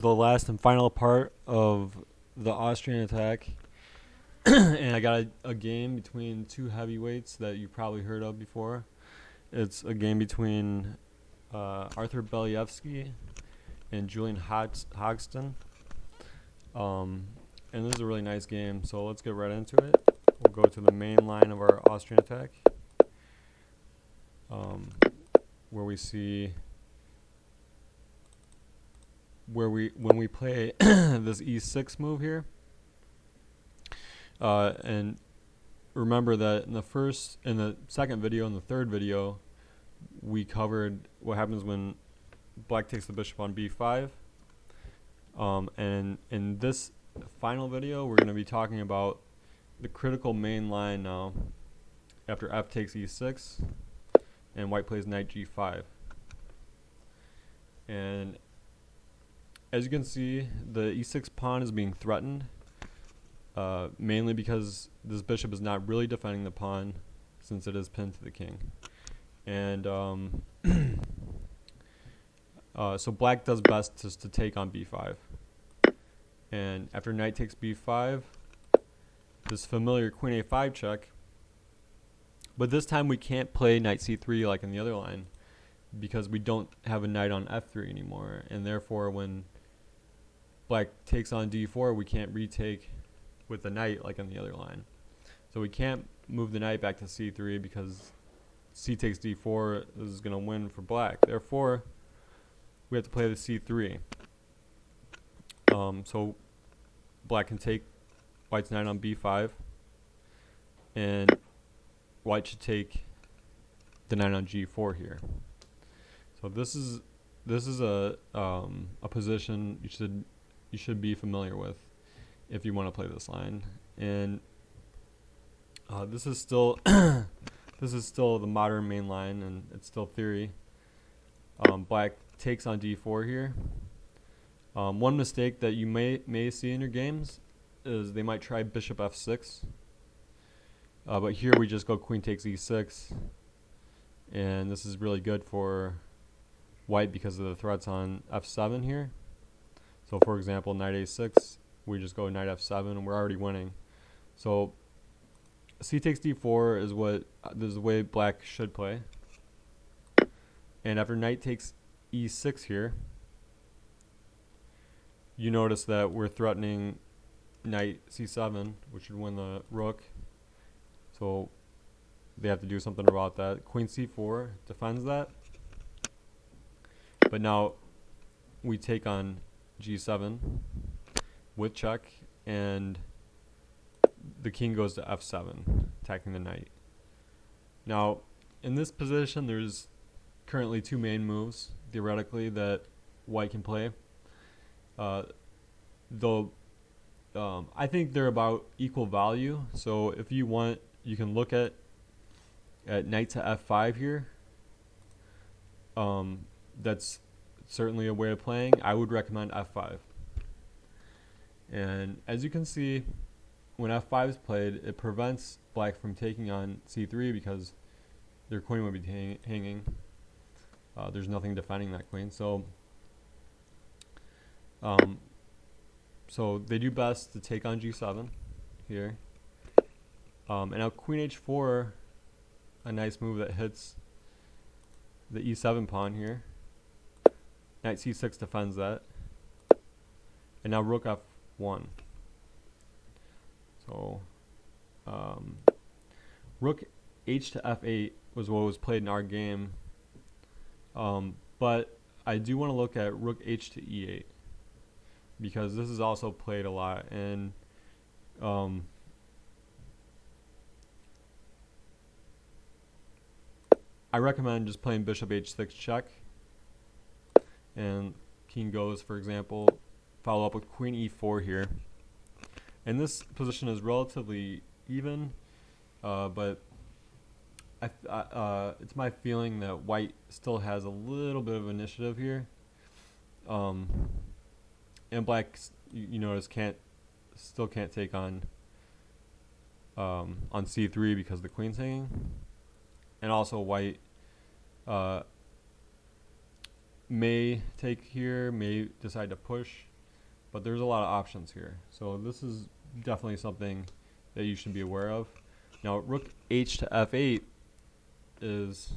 The last and final part of the Austrian Attack, and I got a game between two heavyweights that you probably heard of before. It's a game between Arthur Believsky and Julian Hogston. And this is a really nice game, so let's get right into it. We'll go to the main line of our Austrian Attack, where we see when we play this e6 move here. And remember that in the second video and the third video, we covered what happens when black takes the bishop on b5. And in this final video, we're going to be talking about the critical main line now after f takes e6 and white plays knight g5. And as you can see, the e6 pawn is being threatened, mainly because this bishop is not really defending the pawn since it is pinned to the king. And so black does best just to take on b5. And after knight takes b5, this familiar queen a5 check. But this time we can't play knight c3 like in the other line because we don't have a knight on f3 anymore. And therefore when black takes on d4, we can't retake with the knight like in the other line. So we can't move the knight back to c3 because c takes d4 is going to win for black. Therefore, we have to play the c3. So black can take white's knight on b5, and white should take the knight on g4 here. So this is a position you should be familiar with if you want to play this line. And this is still the modern main line, and it's still theory. Black takes on d4 here. One mistake that you may see in your games is they might try bishop f6, but here we just go queen takes e6, and this is really good for white because of the threats on f7 here. So for example, knight a6, we just go knight f7 and we're already winning. So c takes d4 is the way black should play. And after knight takes e6 here, you notice that we're threatening knight c7, which would win the rook. So they have to do something about that. Queen c4 defends that. But now we take on g7 with check, and the king goes to f7, attacking the knight. Now, in this position, there's currently two main moves, theoretically, that white can play. Though I think they're about equal value. So if you want, you can look at knight to f5 here. That's certainly a way of playing. I would recommend f5. And as you can see, when f5 is played, it prevents black from taking on c3 because their queen would be hanging. There's nothing defending that queen. So they do best to take on g7 here. And now queen h4, a nice move that hits the e7 pawn here. Knight c6 defends that. And now rook f1. So rook h to f8 was what was played in our game. But I do want to look at rook h to e8 because this is also played a lot. And I recommend just playing bishop h6 check. And king goes, for example, follow up with queen e4 here. And this position is relatively even, but it's my feeling that white still has a little bit of initiative here. And black, you notice, still can't take on c3 because the queen's hanging. And also white may take here, may decide to push but there's a lot of options here. So this is definitely something that you should be aware of. Now, rook h to f8 is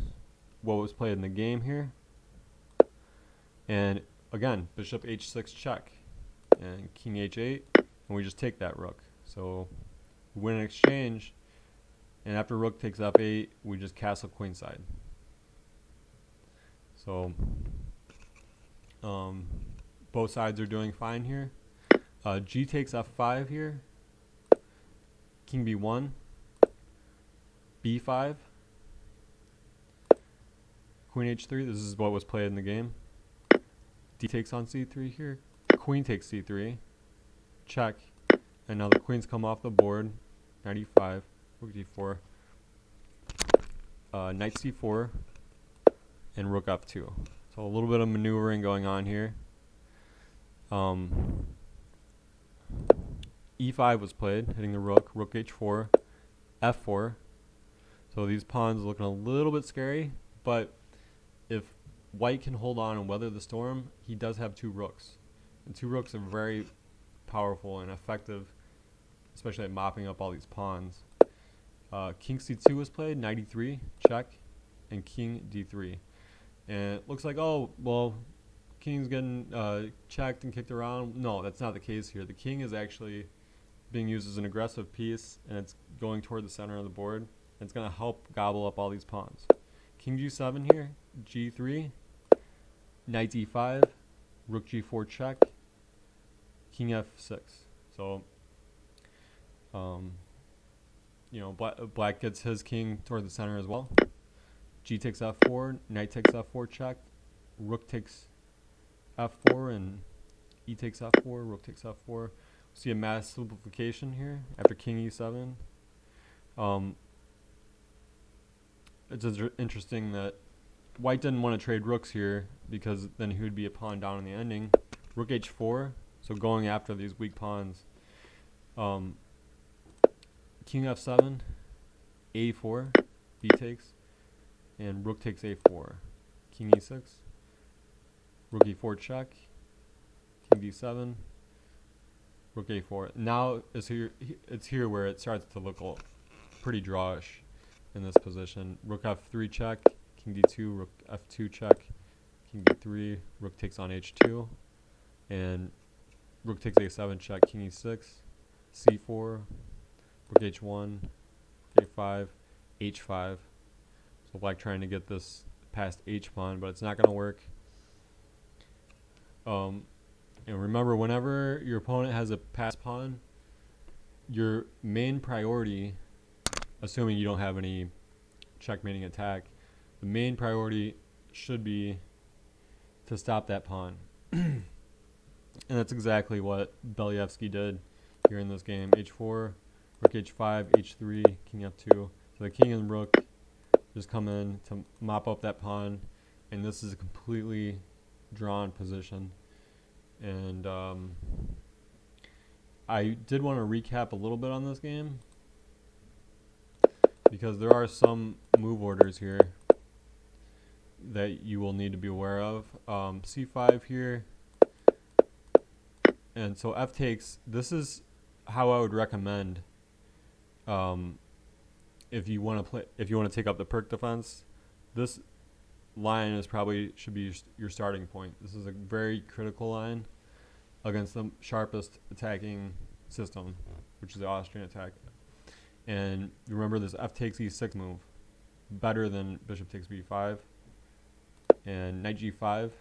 what was played in the game here. And again, bishop h6 check and king h8, and we just take that rook. So we win an exchange, and after rook takes f8, we just castle queenside. So both sides are doing fine here. G takes f5 here. King b1, b5, queen h3. This is what was played in the game. D takes on c3 here. Queen takes c3, check, and now the queens come off the board. Knight e5, rook d4, knight c4, and rook f2. So a little bit of maneuvering going on here. E5 was played, hitting the rook, rook h4, f4. So these pawns are looking a little bit scary, but if white can hold on and weather the storm, he does have two rooks. And two rooks are very powerful and effective, especially at mopping up all these pawns. King c2 was played, knight e3, check, and king d3. And it looks like, oh, well, king's getting checked and kicked around. No, that's not the case here. The king is actually being used as an aggressive piece, and it's going toward the center of the board. It's going to help gobble up all these pawns. King g7 here, g3, knight d5, rook g4 check, king f6. So, you know, black gets his king toward the center as well. G takes f4, knight takes f4 check, rook takes f4, and e takes f4, rook takes f4. See a mass simplification here after king e7. It's interesting that white didn't want to trade rooks here because then he would be a pawn down in the ending. Rook h4, so going after these weak pawns. King f7, a4, b takes, and rook takes a4. King e6, rook e4 check, king d7, rook a4. Now it's here where it starts to look pretty drawish in this position. Rook f3 check, king d2, rook f2 check, king d3, rook takes on h2, and rook takes a7 check, king e6, c4, rook h1, a5, h5. So black trying to get this past h pawn, but it's not going to work. And remember, whenever your opponent has a passed pawn, your main priority, assuming you don't have any checkmating attack, the main priority should be to stop that pawn. And that's exactly what Belyevsky did here in this game. h4, rook h5, h3, king f2. So the king and rook just come in to mop up that pawn, and this is a completely drawn position. And I did want to recap a little bit on this game because there are some move orders here that you will need to be aware of. c5 here, and so f takes. This is how I would recommend if you want to take up the perk defense. This line should be your starting point. This is a very critical line against the sharpest attacking system, which is the Austrian attack. And remember this f takes e6 move, better than bishop takes b5. And knight g5,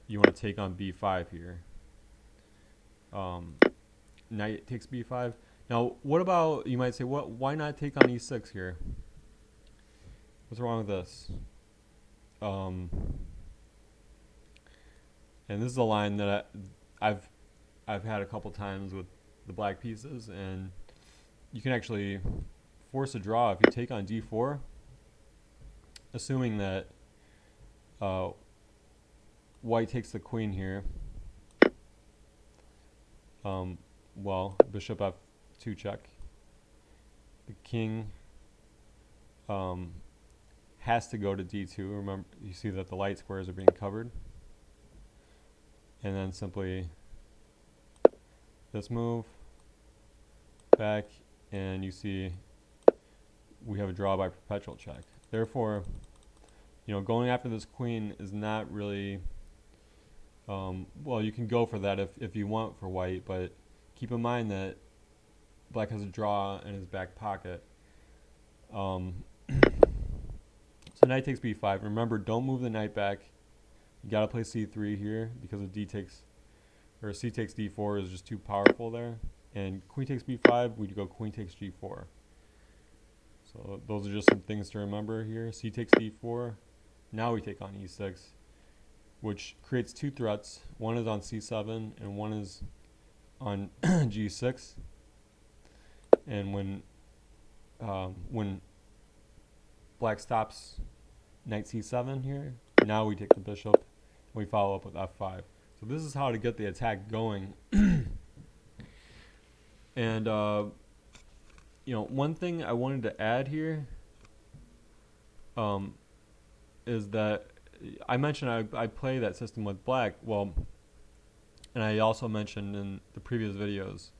you want to take on b5 here. Knight takes b5. Now, what about, you might say, why not take on e6 here? What's wrong with this? And this is a line that I've had a couple times with the black pieces, and you can actually force a draw if you take on d4, assuming that white takes the queen here. Well, bishop f2 check. The king has to go to d2. Remember, you see that the light squares are being covered. and then simply this move back, and you see we have a draw by perpetual check. Therefore, you know, going after this queen is not really, well, you can go for that if you want for white, but keep in mind that black has a draw in his back pocket. So knight takes b5. Remember, don't move the knight back. You gotta play c3 here because of c takes d4 is just too powerful there. And queen takes b5, we go queen takes g4. So those are just some things to remember here. C takes d4. Now we take on e6, which creates two threats. One is on c7 and one is on g6. And when black stops knight c7 here, now we take the bishop and we follow up with f5. So this is how to get the attack going. And you know, one thing I wanted to add here is that I mentioned I play that system with black. Well, and I also mentioned in the previous videos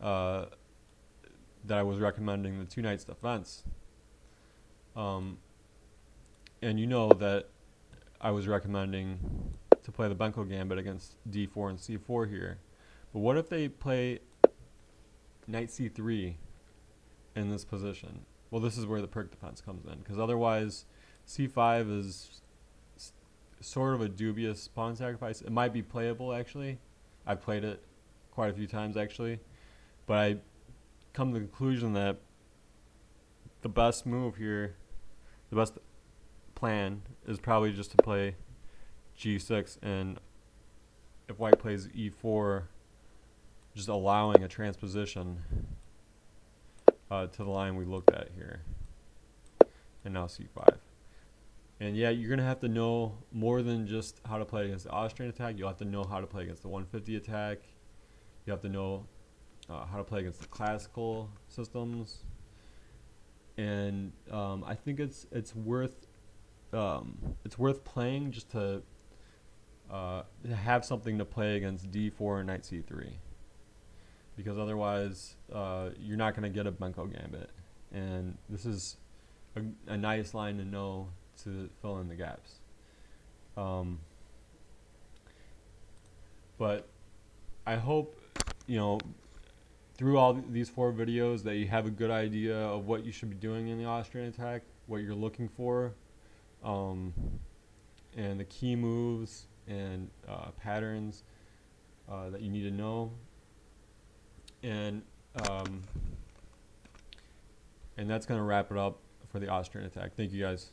that I was recommending the two knights defense. And you know that I was recommending to play the Benko gambit against d4 and c4 here. But what if they play knight c3 in this position? Well, this is where the perk defense comes in, because otherwise c5 is sort of a dubious pawn sacrifice. It might be playable, actually. I've played it quite a few times, actually. But I come to the conclusion that the best move here, the best plan, is probably just to play g6, and if white plays e4, just allowing a transposition to the line we looked at here. And now c5. And yeah, you're going to have to know more than just how to play against the Austrian attack. You'll have to know how to play against the 150 attack. You have to know how to play against the classical systems. And I think it's worth playing just to have something to play against d4 and knight c3. Because otherwise, you're not going to get a Benko gambit. And this is a nice line to know to fill in the gaps. But I hope, you know, through all these 4 videos that you have a good idea of what you should be doing in the Austrian attack, what you're looking for, and the key moves and patterns that you need to know. And that's going to wrap it up for the Austrian attack. Thank you, guys.